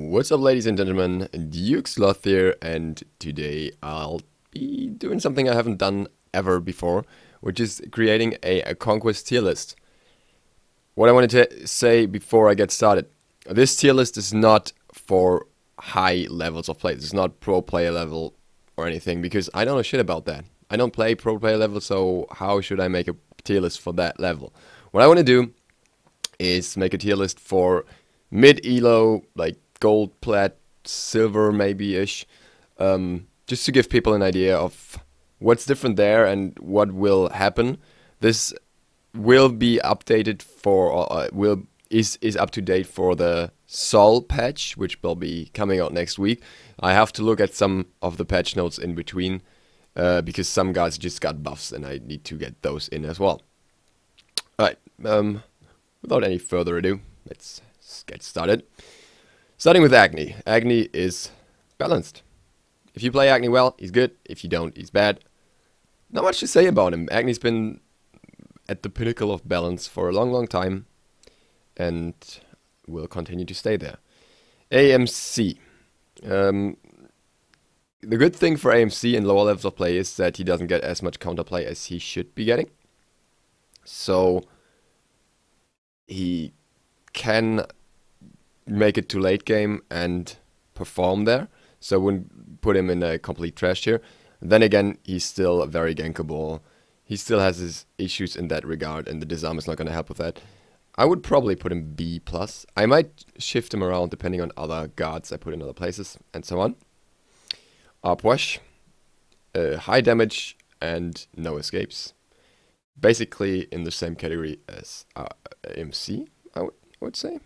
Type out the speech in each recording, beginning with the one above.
What's up, ladies and gentlemen, Duke Sloth here, and today I'll be doing something I haven't done ever before, which is creating a conquest tier list. What I wanted to say before I get started, this tier list is not for high levels of play. It's not pro player level or anything, because I don't know shit about that. I don't play pro player level, so how should I make a tier list for that level? What I want to do is make a tier list for mid-elo, like gold, plat, silver maybe-ish, just to give people an idea of what's different there and what will happen. This will be updated for, is up to date for the Sol patch, which will be coming out next week. I have to look at some of the patch notes in between, because some guys just got buffs and I need to get those in as well. Alright, without any further ado, let's get started. Starting with Agni. Agni is balanced. If you play Agni well, he's good. If you don't, he's bad. Not much to say about him. Agni's been at the pinnacle of balance for a long time, and will continue to stay there. AMC. The good thing for AMC in lower levels of play is that he doesn't get as much counterplay as he should be getting. So he can make it to late game and perform there, so I wouldn't put him in a complete trash tier. Then again, he's still very gankable. He still has his issues in that regard, and the disarm is not going to help with that. I would probably put him B+. I might shift him around depending on other guards I put in other places, and so on. Arpwash, high damage and no escapes. Basically in the same category as MC, I would say.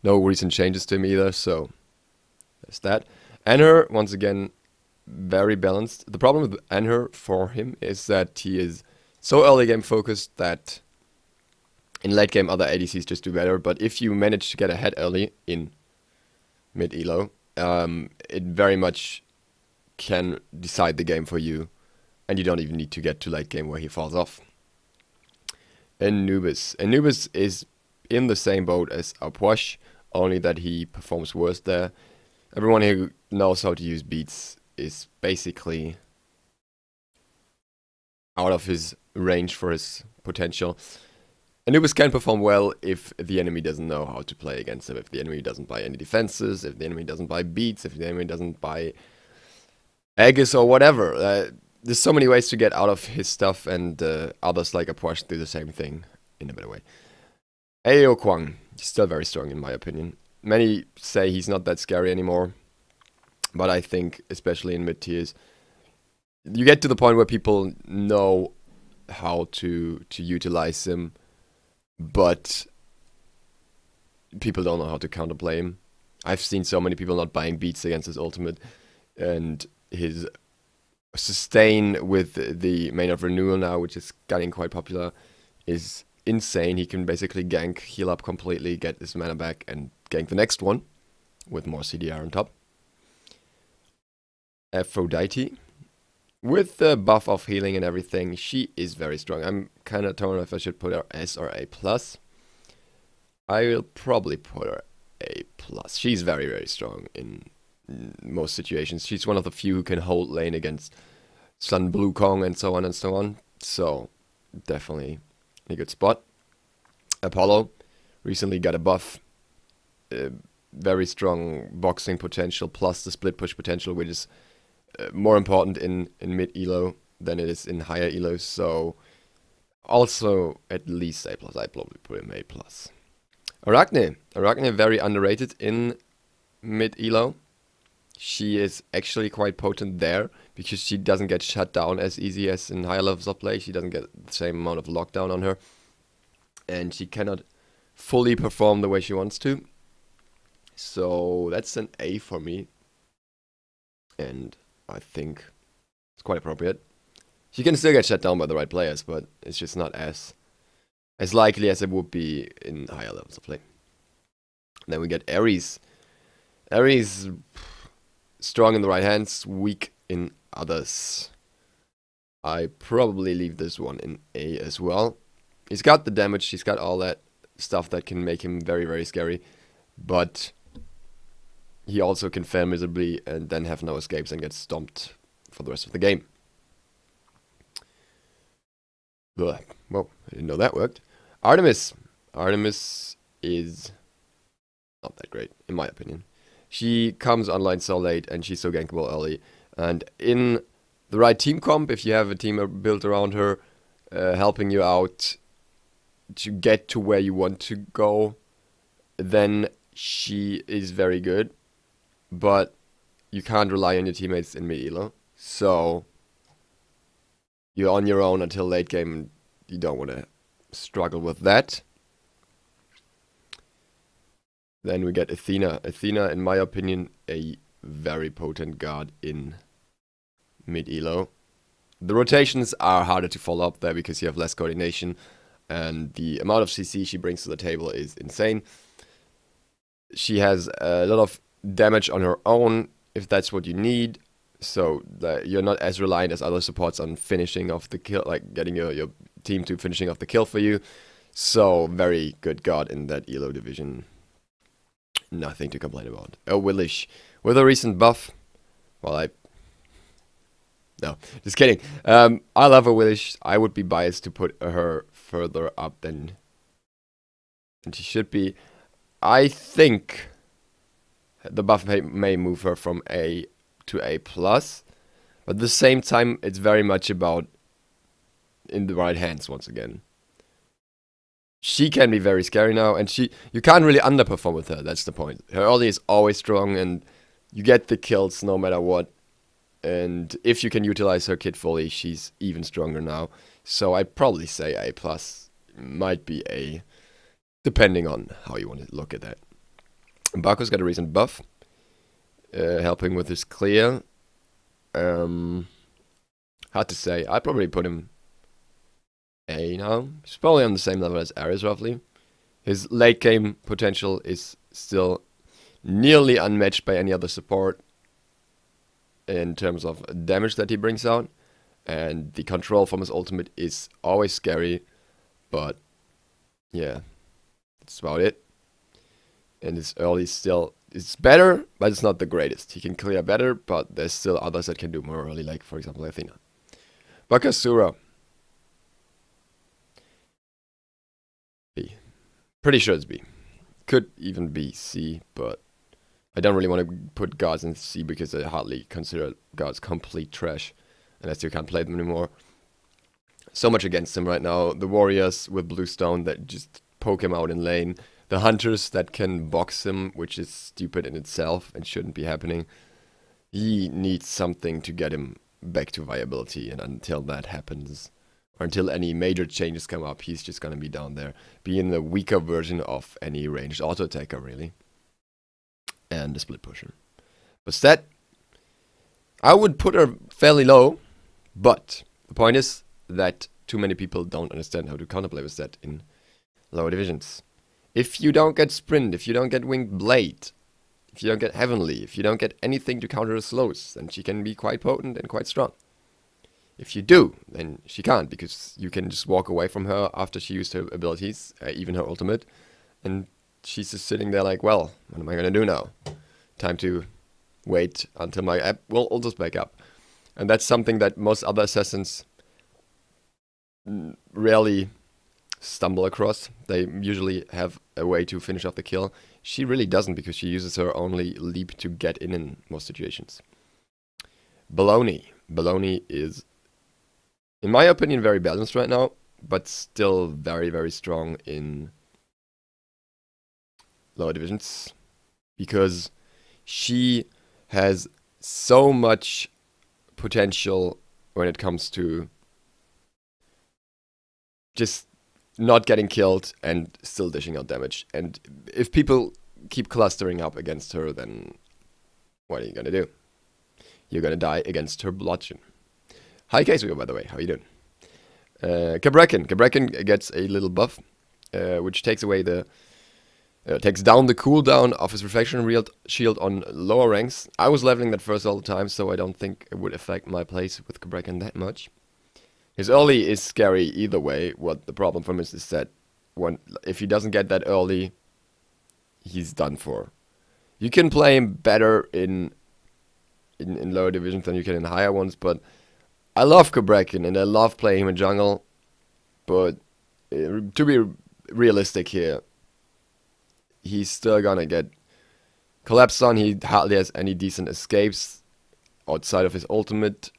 No recent changes to him either, so there's that. Anhur, once again, very balanced. The problem with Anhur for him is that he is so early game focused that in late game other ADCs just do better, but if you manage to get ahead early in mid-elo, it very much can decide the game for you, and you don't even need to get to late game where he falls off. Anubis. Anubis is in the same boat as Arpwash, only that he performs worse there. Everyone who knows how to use beats is basically out of his range for his potential. Anubis can perform well if the enemy doesn't know how to play against him, if the enemy doesn't buy any defenses, if the enemy doesn't buy beats, if the enemy doesn't buy Aegis or whatever. There's so many ways to get out of his stuff, and others like Arpwash do the same thing in a better way. Wukong, still very strong in my opinion. Many say he's not that scary anymore, but I think, especially in mid-tiers, you get to the point where people know how to utilize him, but people don't know how to counterplay him. I've seen so many people not buying beats against his ultimate, and his sustain with the Main of Renewal now, which is getting quite popular, is insane. He can basically gank, heal up completely, get his mana back, and gank the next one with more CDR on top. Aphrodite, with the buff of healing and everything, she is very strong. I'm kind of torn if I should put her S or A+. I will probably put her A+. She's very strong in most situations. She's one of the few who can hold lane against Sun Wukong and so on and so on. So definitely a good spot. Apollo recently got a buff. Very strong boxing potential plus the split push potential, which is more important in mid-elo than it is in higher elos. So also at least A+. I'd probably put him A+. Arachne. Arachne very underrated in mid-elo. She is actually quite potent there, because she doesn't get shut down as easy as in higher levels of play. She doesn't get the same amount of lockdown on her, and she cannot fully perform the way she wants to. So that's an A for me, and I think it's quite appropriate. She can still get shut down by the right players, but it's just not as likely as it would be in higher levels of play. Then we get Ares. Ares, strong in the right hands, weak in others. I probably leave this one in A as well. He's got the damage, he's got all that stuff that can make him very scary, but he also can fail miserably and then have no escapes and get stomped for the rest of the game. Ugh. Well, I didn't know that worked. Artemis. Artemis is not that great, in my opinion. She comes online so late and she's so gankable early. And in the right team comp, if you have a team built around her, helping you out to get to where you want to go, then she is very good. But you can't rely on your teammates in mid-elo. So you're on your own until late game and you don't want to struggle with that. Then we get Athena. Athena, in my opinion, a very potent god in mid-elo. The rotations are harder to follow up there because you have less coordination, and the amount of CC she brings to the table is insane. She has a lot of damage on her own, if that's what you need, so that you're not as reliant as other supports on finishing off the kill, like getting your team to finishing off the kill for you. So, very good god in that elo division. Nothing to complain about. Oh, Willish. With a recent buff, well, no, just kidding. I love her Willish. I would be biased to put her further up than she should be. I think the buff may move her from A to A+, but at the same time, it's very much about in the right hands once again. She can be very scary now, and you can't really underperform with her, that's the point. Her early is always strong, and you get the kills no matter what. And if you can utilize her kit fully, she's even stronger now. So I'd probably say A+, might be A, depending on how you want to look at that. Baku's got a recent buff, helping with his clear. Hard to say, I'd probably put him A now. He's probably on the same level as Ares, roughly. His late game potential is still nearly unmatched by any other support in terms of damage that he brings out. And the control from his ultimate is always scary. But, yeah, that's about it. And his early still is better, but it's not the greatest. He can clear better, but there's still others that can do more early, like, for example, Athena. Bakasura. B. Pretty sure it's B. Could even be C, but I don't really want to put gods in C because I hardly consider gods complete trash, unless you can't play them anymore. So much against him right now. The warriors with bluestone that just poke him out in lane. The hunters that can box him, which is stupid in itself and shouldn't be happening. He needs something to get him back to viability, and until that happens, or until any major changes come up, he's just gonna be down there, being the weaker version of any ranged auto attacker, really. And a split pusher. Bastet, I would put her fairly low, but the point is that too many people don't understand how to counterplay Bastet in lower divisions. If you don't get Sprint, if you don't get Winged Blade, if you don't get Heavenly, if you don't get anything to counter her slows, then she can be quite potent and quite strong. If you do, then she can't, because you can just walk away from her after she used her abilities, even her ultimate, and she's just sitting there like, well, what am I gonna do now? Time to wait until my app will ult's back up. And that's something that most other assassins rarely stumble across. They usually have a way to finish off the kill. She really doesn't, because she uses her only leap to get in most situations. Baloney. Baloney is, in my opinion, very balanced right now, but still very, very strong in lower divisions, because she has so much potential when it comes to just not getting killed and still dishing out damage. And if people keep clustering up against her, then what are you gonna do? You're gonna die against her bludgeon. Hi Keisuga, by the way, how you doing? Kabrekin. Kabrekin gets a little buff, which takes away the takes down the cooldown of his reflection shield on lower ranks. I was leveling that first all the time, so I don't think it would affect my place with Kabrekin that much. His early is scary either way. What the problem for him is that if he doesn't get that early, he's done for. You can play him better in lower divisions than you can in higher ones, but I love Koukin and I love playing him in jungle. But to be realistic here, he's still gonna get collapsed on. He hardly has any decent escapes outside of his ultimate,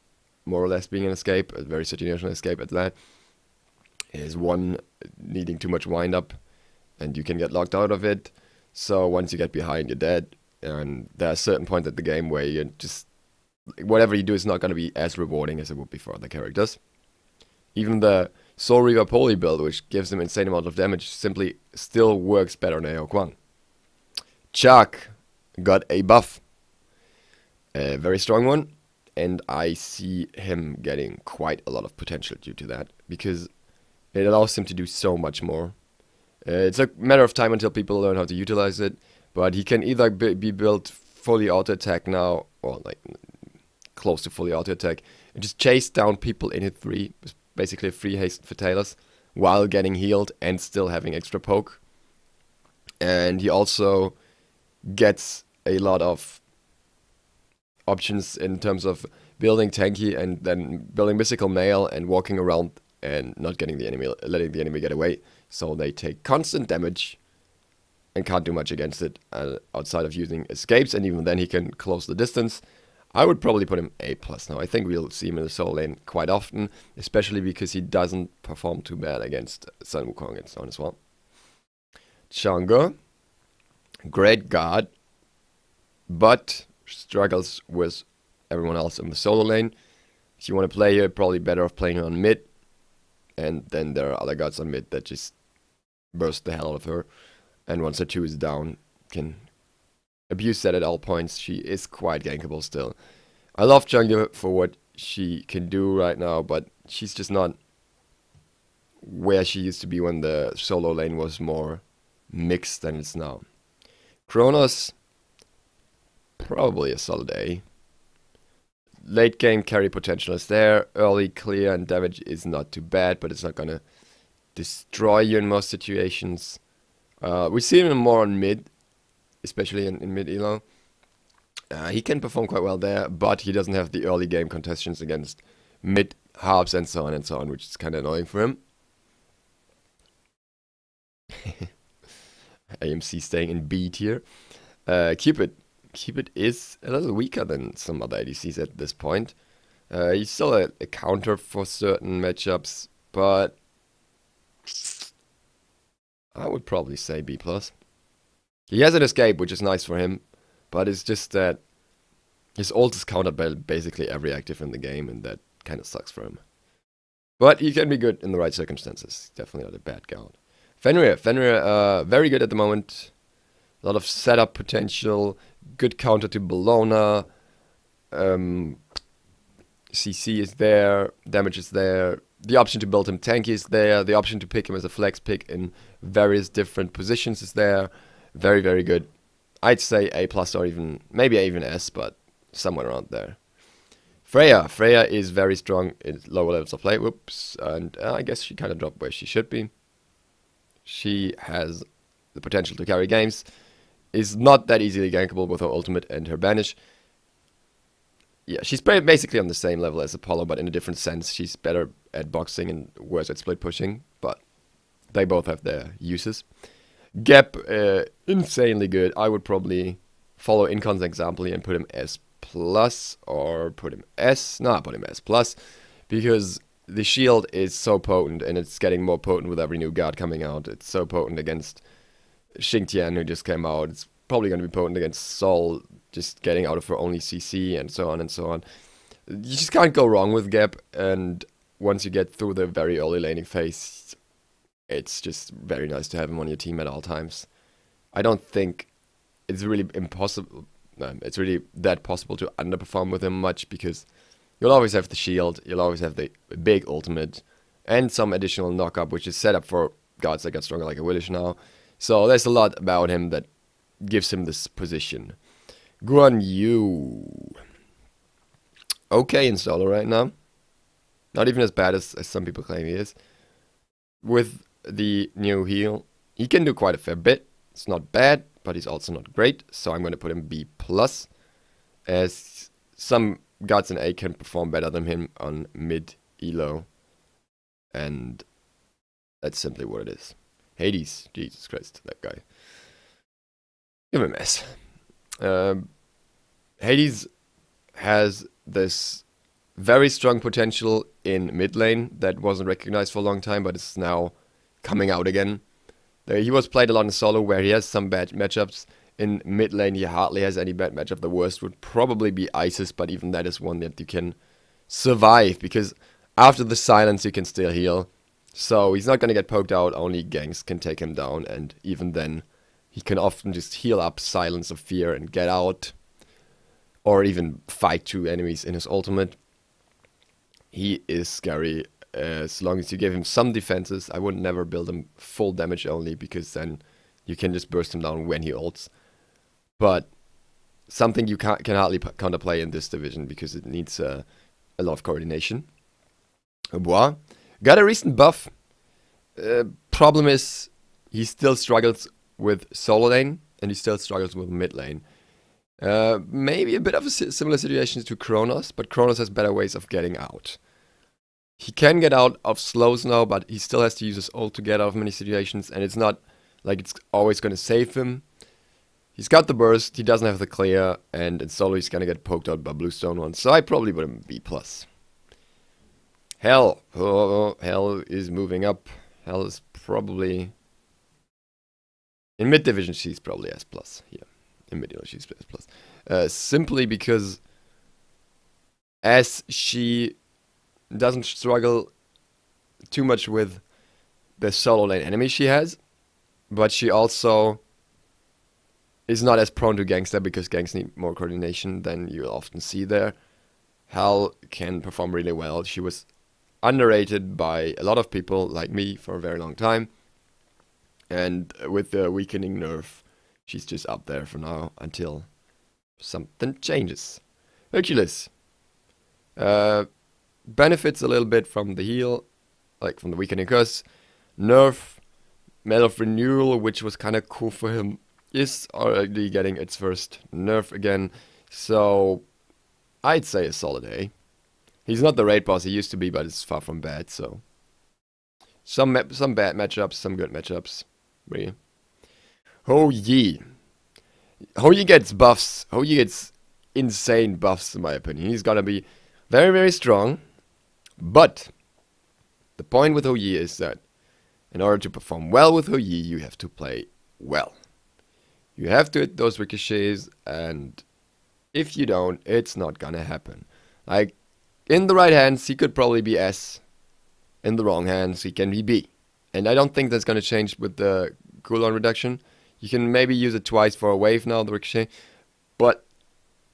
more or less being an escape, a very situational escape at that. Is one needing too much wind up, and you can get locked out of it. So once you get behind, you're dead. And there are certain points at the game where you just, whatever you do is not going to be as rewarding as it would be for other characters. Even the Soul Reaver Poly build, which gives him insane amount of damage, simply still works better than Wukong. Chuck got a buff. A very strong one. And I see him getting quite a lot of potential due to that, because it allows him to do so much more. It's a matter of time until people learn how to utilize it, but he can either be built fully auto attack now, or like close to fully auto attack, and just chase down people in hit 3, basically a free haste for Talos, while getting healed and still having extra poke. And he also gets a lot of options in terms of building tanky and then building mystical mail and walking around and not getting the enemy, letting the enemy get away. So they take constant damage and can't do much against it outside of using escapes, and even then he can close the distance. I would probably put him A+ now. I think we'll see him in the solo lane quite often, especially because he doesn't perform too bad against Sun Wukong and so on as well. Chang'e, great god, but struggles with everyone else in the solo lane. If you want to play here, probably better off playing her on mid. And then there are other gods on mid that just burst the hell out of her. And once her 2 is down, can abuse that at all points. She is quite gankable still. I love Chang'e for what she can do right now, but she's just not where she used to be when the solo lane was more mixed than it's now. Kronos, probably a solid A. Late game carry potential is there. Early clear and damage is not too bad, but it's not gonna destroy you in most situations. We see him more on mid, especially in mid elo. He can perform quite well there, but he doesn't have the early game contestations against mid harps and so on, which is kind of annoying for him. AMC staying in B tier. Cupid is a little weaker than some other ADCs at this point. He's still a counter for certain matchups, but I would probably say B+. He has an escape, which is nice for him, but it's just that his ult is countered by basically every active in the game, and that kind of sucks for him. But he can be good in the right circumstances. Definitely not a bad god. Fenrir, very good at the moment. A lot of setup potential, good counter to Bologna. CC is there, damage is there. The option to build him tanky is there. The option to pick him as a flex pick in various different positions is there. Very, very good. I'd say A+ or even, maybe even S, but somewhere around there. Freya is very strong in lower levels of play. Whoops. And I guess she kind of dropped where she should be. She has the potential to carry games. Is not that easily gankable with her ultimate and her banish. Yeah, she's basically on the same level as Apollo, but in a different sense. She's better at boxing and worse at split pushing, but they both have their uses. Gap, insanely good. I would probably follow Incon's example here and put him S+, or put him S. No, put him S+, because the shield is so potent, and it's getting more potent with every new guard coming out. It's so potent against Xingtian, who just came out. It's probably going to be potent against Sol, just getting out of her only CC, and so on and so on. You just can't go wrong with Gap, and once you get through the very early laning phase, it's just very nice to have him on your team at all times. I don't think it's really impossible. It's really that possible to underperform with him much, because you'll always have the shield, you'll always have the big ultimate, and some additional knock-up, which is set up for gods that got stronger like a Willish now. So there's a lot about him that gives him this position. Guan Yu. Okay in solo right now. Not even as bad as some people claim he is. With the new heal, he can do quite a fair bit. It's not bad, but he's also not great, so I'm going to put him B+, as some gods in A can perform better than him on mid, elo, and that's simply what it is. Hades, Jesus Christ, that guy. Give him S. Hades has this very strong potential in mid lane that wasn't recognized for a long time, but it's now coming out again. He was played a lot in solo, where he has some bad matchups. In mid lane, he hardly has any bad matchup. The worst would probably be Isis, but even that is one that you can survive, because after the silence, you can still heal. So he's not going to get poked out, only ganks can take him down, and even then, he can often just heal up Silence of Fear and get out, or even fight 2 enemies in his ultimate. He is scary. As long as you give him some defenses. I would never build him full damage only, because then you can just burst him down when he ults. But something you can hardly counterplay in this division, because it needs a lot of coordination. Bois got a recent buff. Problem is, he still struggles with solo lane, and he still struggles with mid lane. Maybe a bit of a similar situation to Kronos, but Kronos has better ways of getting out. He can get out of slows now, but he still has to use his ult to get out of many situations, and it's not like it's always going to save him. He's got the burst, he doesn't have the clear, and in solo he's going to get poked out by Bluestone once, so I probably put him B+. Hell. Oh, Hell is moving up. Hell is probably... In mid division she's probably S+. Yeah, in mid she's S+. Simply because as she doesn't struggle too much with the solo lane enemies she has, but she also is not as prone to gangster, because ganks need more coordination than you'll often see there. Hel can perform really well. She was underrated by a lot of people like me for a very long time, and with the weakening nerf, she's just up there for now until something changes. Hercules. Benefits a little bit from the heal, like from the weakening curse. Nerf, Mail of Renewal, which was kind of cool for him, is already getting its first nerf again. So I'd say a solid A. He's not the raid boss he used to be, but it's far from bad. So some bad matchups, some good matchups. Really. Hou Yi. Hou Yi gets buffs. Hou Yi gets insane buffs, in my opinion. He's gonna be very, very strong. But the point with Hou Yi is that in order to perform well with Hou Yi, you have to play well. You have to hit those ricochets, and if you don't, it's not gonna happen. Like, in the right hands, he could probably be S. In the wrong hands, he can be B. And I don't think that's gonna change with the cooldown reduction. You can maybe use it twice for a wave now, the ricochet. But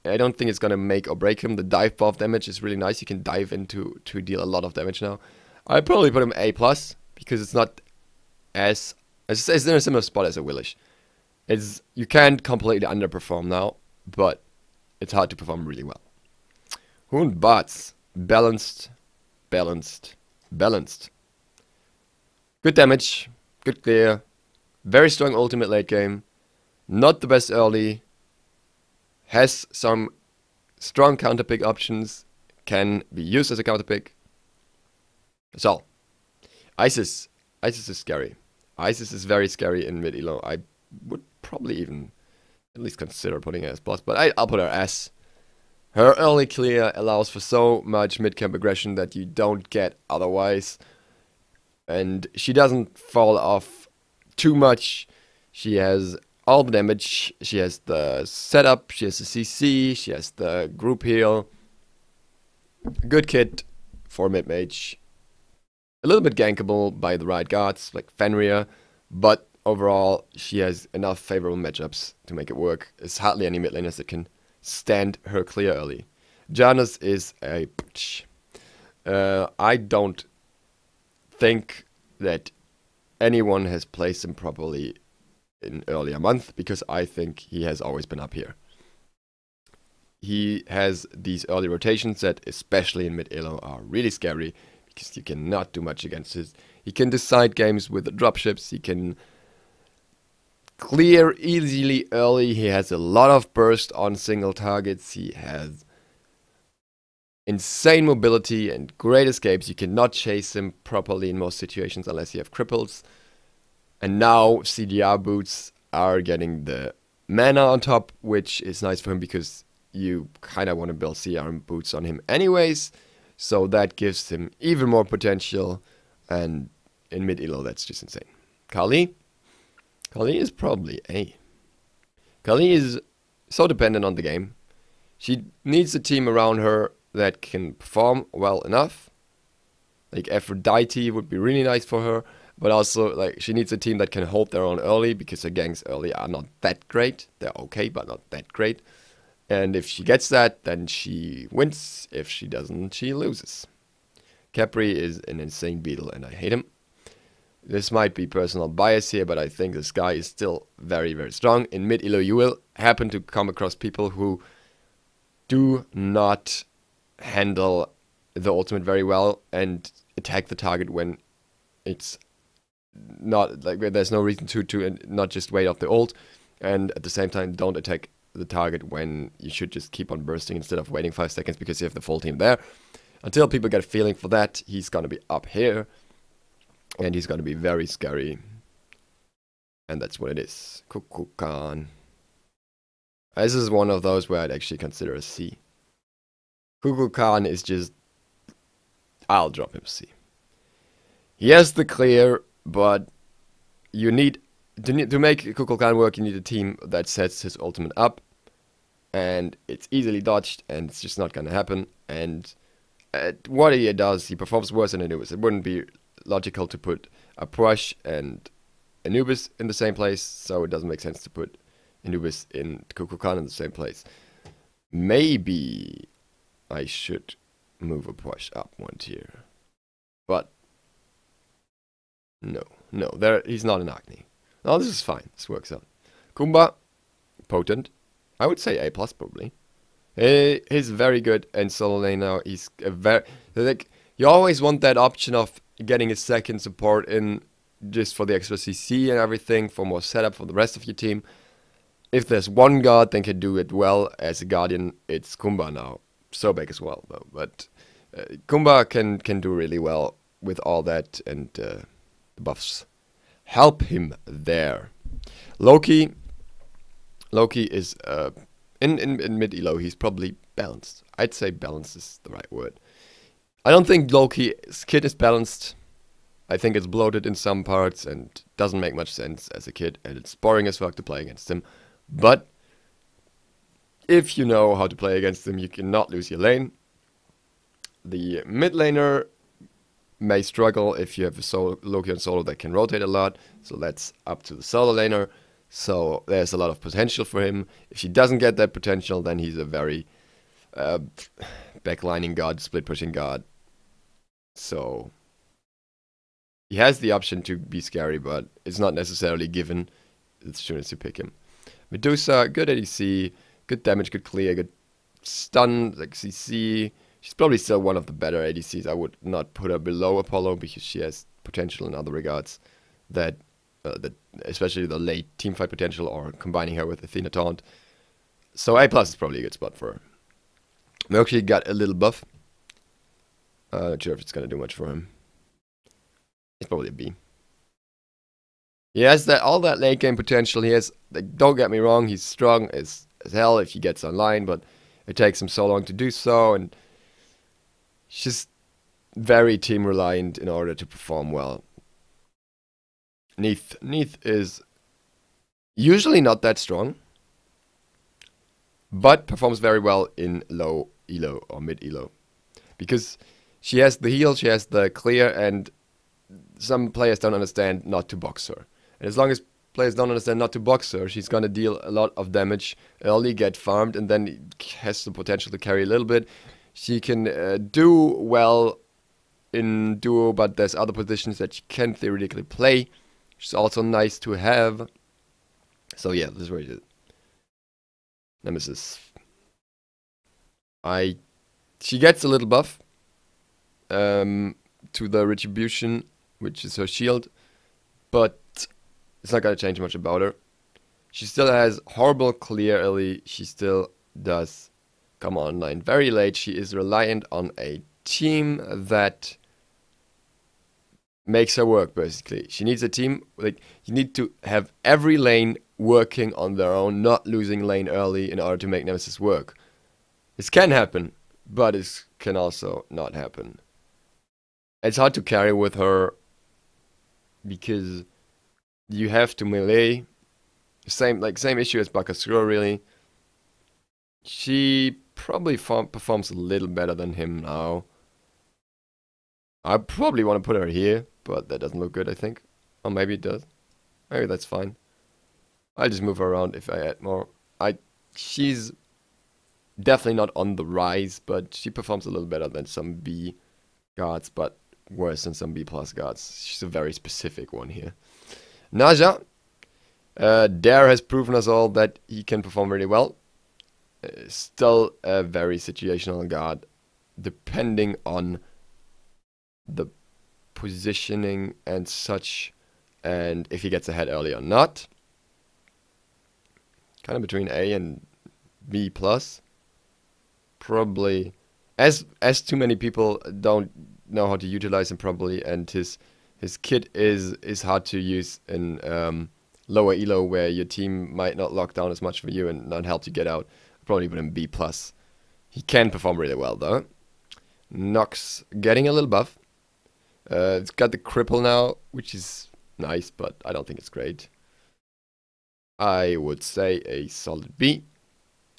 I don't think it's gonna make or break him. The dive buff damage is really nice. You can dive into to deal a lot of damage now. I'd probably put him A+, because it's not as... It's in a similar spot as a Willish. You can't completely underperform now, but it's hard to perform really well. Hund Bats. Balanced. Balanced. Balanced. Good damage. Good clear. Very strong ultimate late game. Not the best early. Has some strong counterpick options. Can be used as a counterpick. That's all. Isis. Isis is scary. Isis is very scary in mid-elo. I would probably even at least consider putting her as plus, but I'll put her S. Her early clear allows for so much mid-camp aggression that you don't get otherwise. And she doesn't fall off too much. She has all the damage. She has the setup. She has the CC. She has the group heal. Good kit for mid-mage. A little bit gankable by the right gods, like Fenrir. But overall, she has enough favorable matchups to make it work. There's hardly any mid laners that can stand her clear early. Janus is a bitch. I don't think that anyone has placed him properly in earlier month, because I think he has always been up here. He has these early rotations that, especially in mid-elo, are really scary, because you cannot do much against it. He can decide games with the dropships, he can clear easily early. He has a lot of burst on single targets. He has insane mobility and great escapes. You cannot chase him properly in most situations unless you have cripples. And now CDR boots are getting the mana on top, which is nice for him because you kind of want to build CR boots on him anyways. So that gives him even more potential. And in mid-elo, that's just insane. Kali? Kali is probably A. Kali is so dependent on the game. She needs a team around her that can perform well enough. Like Aphrodite would be really nice for her. But also, like, she needs a team that can hold their own early, because her ganks early are not that great. They're okay, but not that great. And if she gets that, then she wins. If she doesn't, she loses. Capri is an insane beetle, and I hate him. This might be personal bias here, but I think this guy is still very, very strong. In mid-elo, you will happen to come across people who do not handle the ultimate very well and attack the target when it's not, like, there's no reason to and not just wait off the ult, and at the same time don't attack the target when you should just keep on bursting instead of waiting 5 seconds because you have the full team there. Until people get a feeling for that, he's gonna be up here, and he's gonna be very scary, and that's what it is. Koukin. This is one of those where I'd actually consider a C. Koukin is just, I'll drop him C. He has the clear, but you need to make Koukin work, you need a team that sets his ultimate up, and it's easily dodged, and it's just not gonna happen. And what he does, he performs worse than Anubis. It wouldn't be logical to put a Brush and Anubis in the same place, so it doesn't make sense to put Anubis and Koukin in the same place. Maybe I should move a Brush up one tier, but no, he's not an Agni. No, this is fine. This works out. Kumba, potent. I would say A+ probably. He's very good in solo lane now. He's a very, like, you always want that option of getting a second support in just for the extra CC and everything, for more setup for the rest of your team. If there's one god that can do it well as a guardian, it's Kumba now. Sobek as well though, but Kumba can do really well with all that, and the buffs help him there. Loki is in mid-elo, he's probably balanced. I'd say balanced is the right word. I don't think Loki's kit is balanced. I think it's bloated in some parts and doesn't make much sense as a kit, and it's boring as fuck to play against him. But if you know how to play against him, you cannot lose your lane. The mid laner may struggle if you have a Loki on solo that can rotate a lot, so that's up to the solo laner. So there's a lot of potential for him. If he doesn't get that potential, then he's a very backlining god, split pushing god. So he has the option to be scary, but it's not necessarily given as soon as you pick him. Medusa, good ADC, good damage, good clear, good stun, like CC. She's probably still one of the better ADCs. I would not put her below Apollo because she has potential in other regards. That especially the late teamfight potential, or combining her with Athena taunt. So A+ is probably a good spot for her. Mercury got a little buff. Not sure if it's gonna do much for him. It's probably a B. He has all that late game potential. He has, like, don't get me wrong, he's strong as hell if he gets online, but it takes him so long to do so, and he's just very team reliant in order to perform well. Neath is usually not that strong, but performs very well in low elo or mid elo, because she has the heal, she has the clear, and some players don't understand not to box her. And as long as players don't understand not to box her, she's gonna deal a lot of damage early, get farmed, and then has the potential to carry a little bit. She can do well in duo, but there's other positions that she can theoretically play. Which is also nice to have. So yeah, this is where it is. Nemesis. She gets a little buff to the retribution, which is her shield, but it's not gonna change much about her. She still has horrible clear early. She still does come online very late. She is reliant on a team that makes her work, basically. She needs a team, like, you need to have every lane working on their own, not losing lane early in order to make Nemesis work. This can happen, but it can also not happen. It's hard to carry with her because you have to melee. Same issue as Bakasura, really. She probably performs a little better than him now. I probably want to put her here, but that doesn't look good, I think. Or maybe it does. Maybe that's fine. I'll just move her around if I add more. She's definitely not on the rise, but she performs a little better than some B guards, but worse than some B plus guards. She's a very specific one here. Naja. Dare has proven us all that he can perform really well. Still a very situational guard, depending on the positioning and such, and if he gets ahead early or not. Kind of between A and B plus. Probably, as too many people don't know how to utilize him probably, and his kit is hard to use in lower elo where your team might not lock down as much for you and not help you get out. Probably put him B plus. He can perform really well though. Nox getting a little buff. It's got the cripple now, which is nice, but I don't think it's great. I would say a solid B,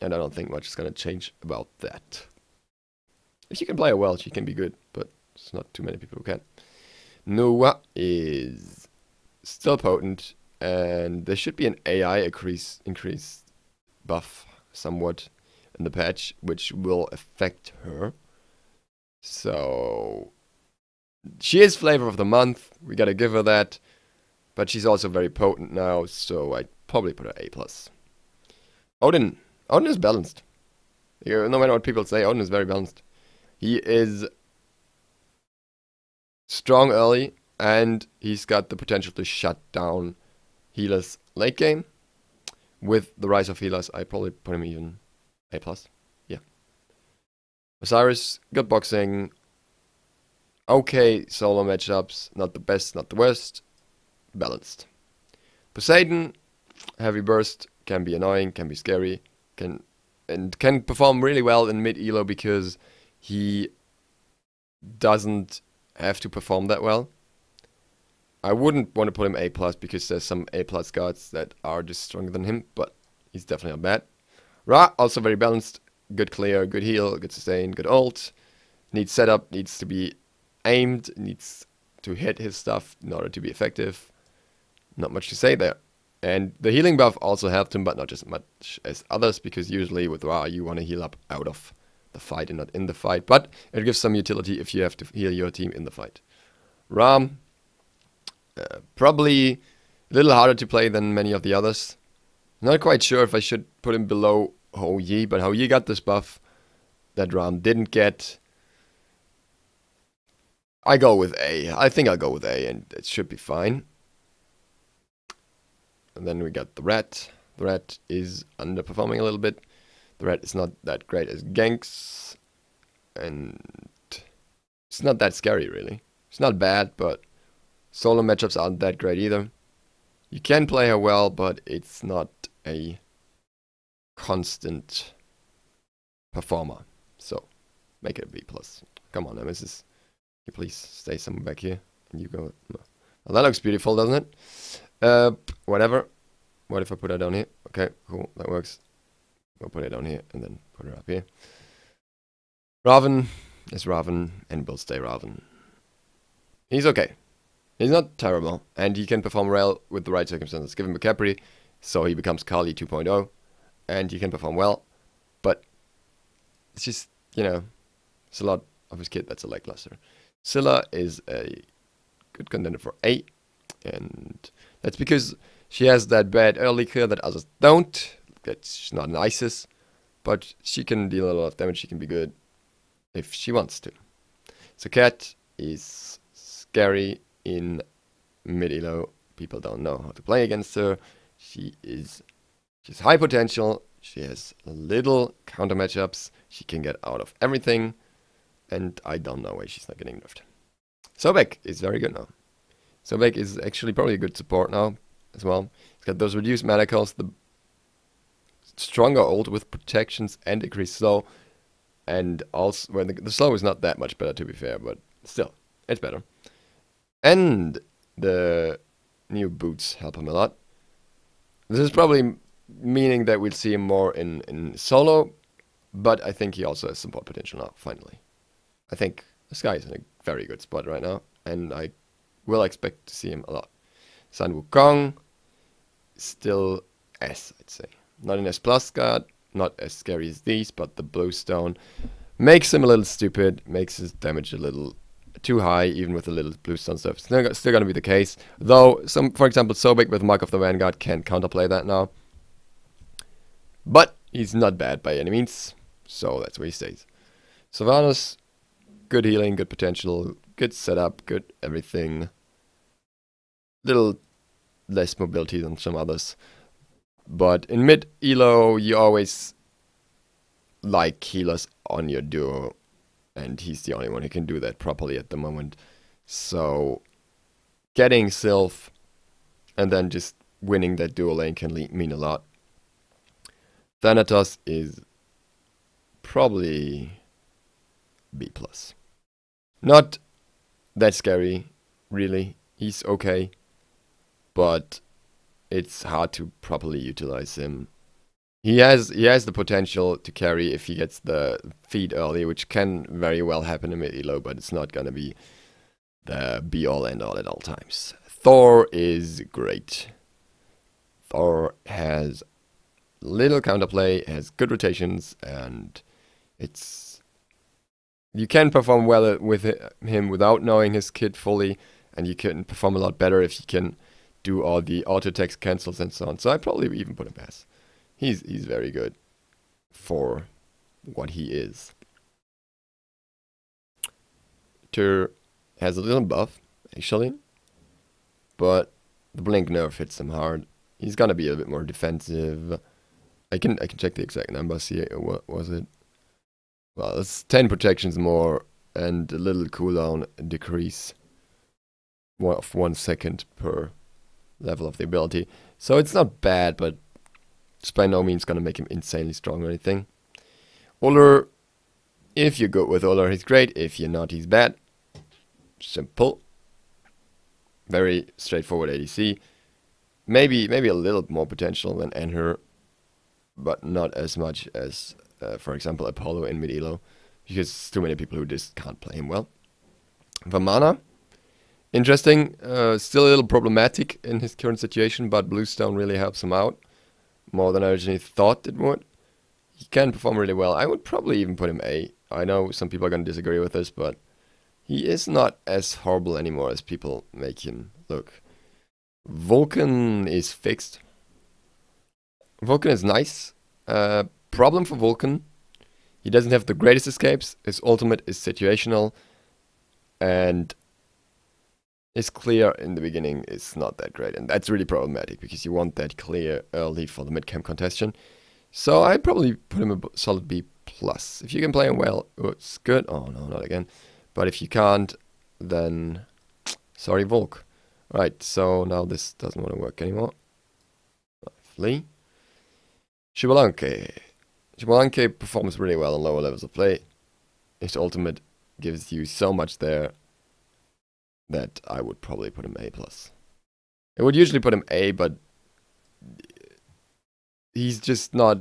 and I don't think much is going to change about that. If you can play her well, she can be good, but it's not too many people who can. Noah is still potent, and there should be an AI increase buff somewhat in the patch, which will affect her. So she is flavor of the month. We gotta give her that, but she's also very potent now, so I'd probably put her A plus. Odin is balanced. No matter what people say, Odin is very balanced. He is strong early, and he's got the potential to shut down healers late game. With the rise of healers, I probably put him even A plus. Yeah. Osiris, good boxing. Okay, solo matchups. Not the best, not the worst. Balanced. Poseidon, heavy burst, can be annoying, can be scary, can perform really well in mid elo because he doesn't have to perform that well. I wouldn't want to put him A plus because there's some A plus guards that are just stronger than him, but he's definitely not bad. Ra, also very balanced, good clear, good heal, good sustain, good ult. Needs setup, needs to be aimed, needs to hit his stuff in order to be effective. Not much to say there. And the healing buff also helped him, but not as much as others, because usually with Ra you want to heal up out of the fight and not in the fight. But it gives some utility if you have to heal your team in the fight. Ram, probably a little harder to play than many of the others. Not quite sure if I should put him below Hou Yi, but Hou Yi got this buff that Ram didn't get. I go with A. I think I'll go with A, and it should be fine. And then we got the Rat. The Rat is underperforming a little bit. The Rat is not that great as ganks, and it's not that scary, really. It's not bad, but solo matchups aren't that great either. You can play her well, but it's not a constant performer. So, make it a B+. Come on, Nemesis. Can you please stay somewhere back here? And you go... No. Well, that looks beautiful, doesn't it? Whatever. What if I put her down here? Okay, cool. That works. We'll put it down here, and then put her up here. Raven is Raven, and will stay Raven. He's okay. He's not terrible, and he can perform well with the right circumstances. Give him a Capri, so he becomes Kali 2.0, and he can perform well. But it's just, you know, it's a lot of his kit that's a lackluster. Silla is a good contender for A, and that's because she has that bad early clear that others don't. She's not an Isis, but she can deal a lot of damage. She can be good if she wants to. So Cat is scary in mid-elo. People don't know how to play against her. She is She's high potential. She has little counter matchups. She can get out of everything. And I don't know why she's not getting nerfed. Sobek is very good now. Sobek is actually probably a good support now as well. He's got those reduced mana costs, the stronger ult with protections and increased slow. And also, well, the slow is not that much better to be fair, but still, it's better. And the new boots help him a lot. This is probably meaning that we'll see him more in solo, but I think he also has support potential now, finally. I think this guy is in a very good spot right now, and I will expect to see him a lot. San Wukong, still S, I'd say. Not an S plus guard, not as scary as these, but the blue stone makes him a little stupid, makes his damage a little too high, even with a little blue stone stuff. Still going to be the case, though for example, Sobek with Mark of the Vanguard can counterplay that now. But he's not bad by any means, so that's where he stays. Sylvanas, good healing, good potential, good setup, good everything. Little less mobility than some others. But in mid elo, you always like healers on your duo. And he's the only one who can do that properly at the moment. So getting Sylph and then just winning that duo lane can mean a lot. Thanatos is probably B+. Not that scary, really. He's okay. But it's hard to properly utilize him. He has the potential to carry if he gets the feed early, which can very well happen in mid-elo, but it's not gonna be the be-all end-all at all times. Thor is great. Thor has little counterplay, has good rotations, and you can perform well with him without knowing his kit fully, and you can perform a lot better if you can do all the auto text cancels and so on. So I'd probably even put him as. He's very good for what he is. Tyr has a little buff, actually, but the blink nerf hits him hard. He's gonna be a bit more defensive. I can check the exact numbers here. What was it? Well, it's 10 protections more and a little cooldown decrease of 1 second per level of the ability. So it's not bad, but it's by no means gonna make him insanely strong or anything. Ullr, if you're good with Ullr, he's great. If you're not, he's bad. Simple. Very straightforward ADC. Maybe a little more potential than Anhur, but not as much as, for example, Apollo in mid-elo, because too many people who just can't play him well. Vamana, interesting. Still a little problematic in his current situation, but Bluestone really helps him out more than I originally thought it would. He can perform really well. I would probably even put him A. I know some people are going to disagree with this, but he is not as horrible anymore as people make him look. Vulcan is fixed. Vulcan is nice. Problem for Vulcan, he doesn't have the greatest escapes. His ultimate is situational, and his clear in the beginning is not that great, and that's really problematic because you want that clear early for the mid-camp contestation. So I'd probably put him a solid B+. If you can play him well, it's good. Oh no, not again. But if you can't, then sorry, Volk. Right, so now this doesn't want to work anymore. Flee. Shibalanke. Shibalanke performs really well on lower levels of play. His ultimate gives you so much there that I would probably put him A+. I would usually put him A, but he's just not...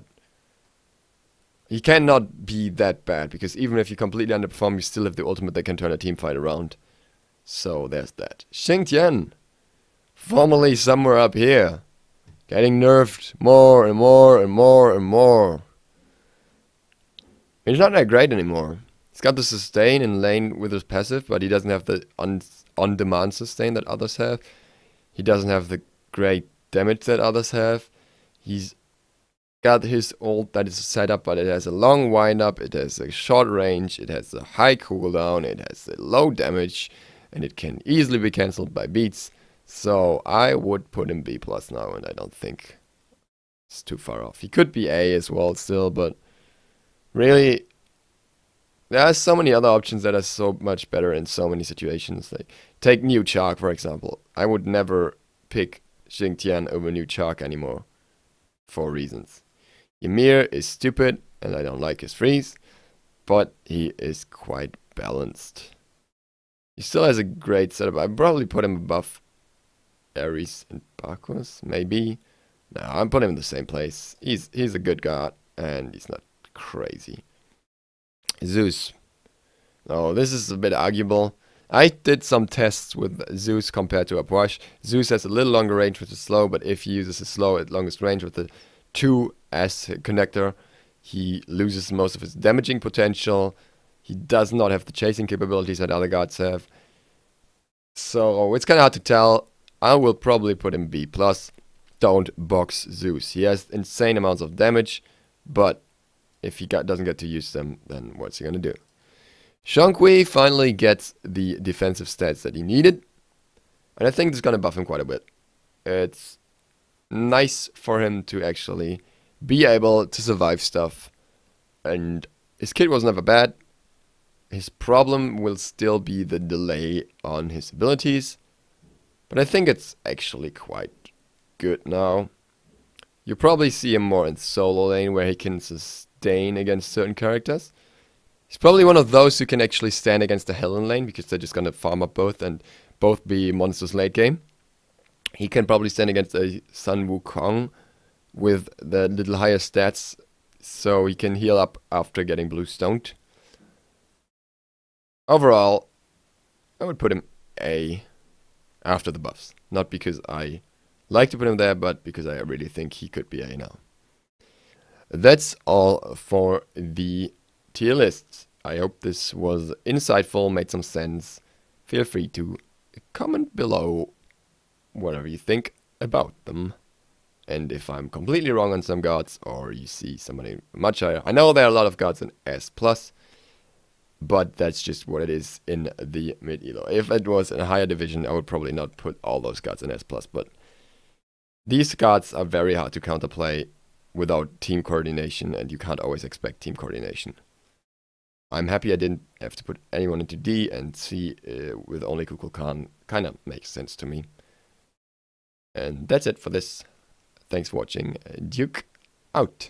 He cannot be that bad, because even if you completely underperform, you still have the ultimate that can turn a team fight around. So there's that. Xingtian, formerly somewhere up here, getting nerfed more and more and more and more. He's not that great anymore. He's got the sustain in lane with his passive, but he doesn't have the on-demand sustain that others have. He doesn't have the great damage that others have. He's got his ult that is set up, but it has a long wind-up, it has a short range, it has a high cooldown, it has a low damage, and it can easily be cancelled by beats. So I would put him B+ now, and I don't think It's too far off. He could be A as well still, but really, there are so many other options that are so much better in so many situations. Like, take New Chalk, for example. I would never pick Xingtian over New Chalk anymore. For reasons. Ymir is stupid, and I don't like his freeze, but he is quite balanced. He still has a great setup. I'd probably put him above Ares and Bacchus, maybe. No, I'm putting him in the same place. He's a good god, and he's not crazy. Zeus. Oh, this is a bit arguable. I did some tests with Zeus compared to Apuash. Zeus has a little longer range with the slow, but if he uses the slow at longest range with the 2S connector, he loses most of his damaging potential. He does not have the chasing capabilities that other gods have. So it's kind of hard to tell. I will probably put him B+. Don't box Zeus. He has insane amounts of damage, but if he doesn't get to use them, then what's he going to do? Shangqi finally gets the defensive stats that he needed, and I think this is going to buff him quite a bit. It's nice for him to actually be able to survive stuff, and his kit was never bad. His problem will still be the delay on his abilities, but I think it's actually quite good now. You probably see him more in solo lane where he can sustain against certain characters. He's probably one of those who can actually stand against the Helen lane because they're just going to farm up both and both be monsters late game. He can probably stand against a Sun Wukong with the little higher stats, so he can heal up after getting blue stoned. Overall, I would put him A after the buffs. Not because I like to put him there, but because I really think he could be A now. That's all for the tier lists. I hope this was insightful, made some sense. Feel free to comment below whatever you think about them. And if I'm completely wrong on some gods, or you see somebody much higher. I know there are a lot of gods in S+, but that's just what it is in the mid-elo. If it was in a higher division, I would probably not put all those gods in S+, but these gods are very hard to counterplay without team coordination, and you can't always expect team coordination. I'm happy I didn't have to put anyone into D, and C with only Koukin kind of makes sense to me. And that's it for this. Thanks for watching. Duke out.